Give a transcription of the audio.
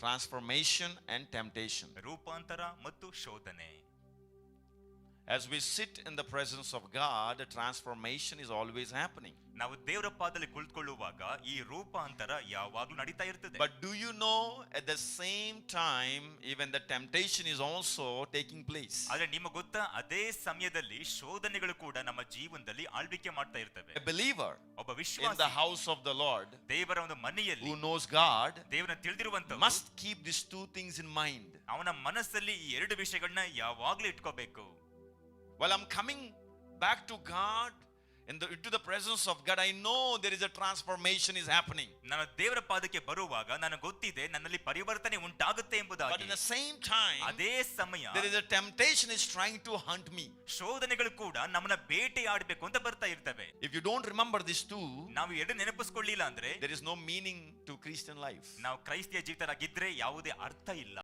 transformation and temptation. ರೂಪಾಂತರ ಮತ್ತು ಶೋಧನೆ. As we sit in the presence of God, a transformation is always happening. ನಾವು ದೇವರ ಪಾದದಲ್ಲಿ ಕುಳಿತುಕೊಳ್ಳುವಾಗ ಈ ರೂಪಾಂತರ ಯಾವಾಗಲೂ ನಡೀತಾ ಇರ್ತದೆ. But do you know, at the same time, even the temptation is also taking place. ಆದರೆ ನಿಮಗೆ ಗೊತ್ತಾ, ಅದೇ ಸಮಯದಲ್ಲಿ ಶೋಧನೆಗಳು ಕೂಡ ನಮ್ಮ ಜೀವನದಲ್ಲಿ ಆಳ್ವಿಕೆ ಮಾಡ್ತಾ ಇರ್ತವೆ. A believer ಒಬ್ಬ in ವಿಶ್ವಾಸಿ the house of the Lord, ದೇವರ ಒಂದು ಮನೆಯಲ್ಲಿ who knows God, ದೇವರನ್ನು ತಿಳಿದಿರುವಂತ must keep these two things in mind. ಅವನ ಮನಸ್ಸಲ್ಲಿ ಈ ಎರಡು ವಿಷಯಗಳನ್ನ ಯಾವಾಗಲೂ ಇಟ್ಕೋಬೇಕು. While I'm coming back to God, into the presence of God, I know there is a transformation is happening. ನಾನು ದೇವರ ಪಾದಕ್ಕೆ ಬರುವಾಗ ನನಗೆ ಗೊತ್ತಿದೆ ನನ್ನಲ್ಲಿ ಪರಿವರ್ತನೆ ಉಂಟಾಗುತ್ತೆ ಎಂಬುದಾಗಿ. But in the same time, ಅದೇ ಸಮಯ there is a temptation is trying to hunt me. ಶೋಧನೆಗಳು ಕೂಡ ನಮ್ಮನ್ನ ಬೇಟೆಯಾಡಬೇಕು ಅಂತ ಬರ್ತಾ ಇರ್ತವೆ. If you don't remember these two, ನಾವು ಎರಡು ನೆನಪಿಸ್ಕೊಳ್ಳಿಲ್ಲ ಅಂದ್ರೆ there is no meaning to Christian life. ನಾವು ಕ್ರೈಸ್ತಿಯ ಜೀವಿತರಾಗಿದ್ರೆ ಯಾವುದೇ ಅರ್ಥ ಇಲ್ಲ.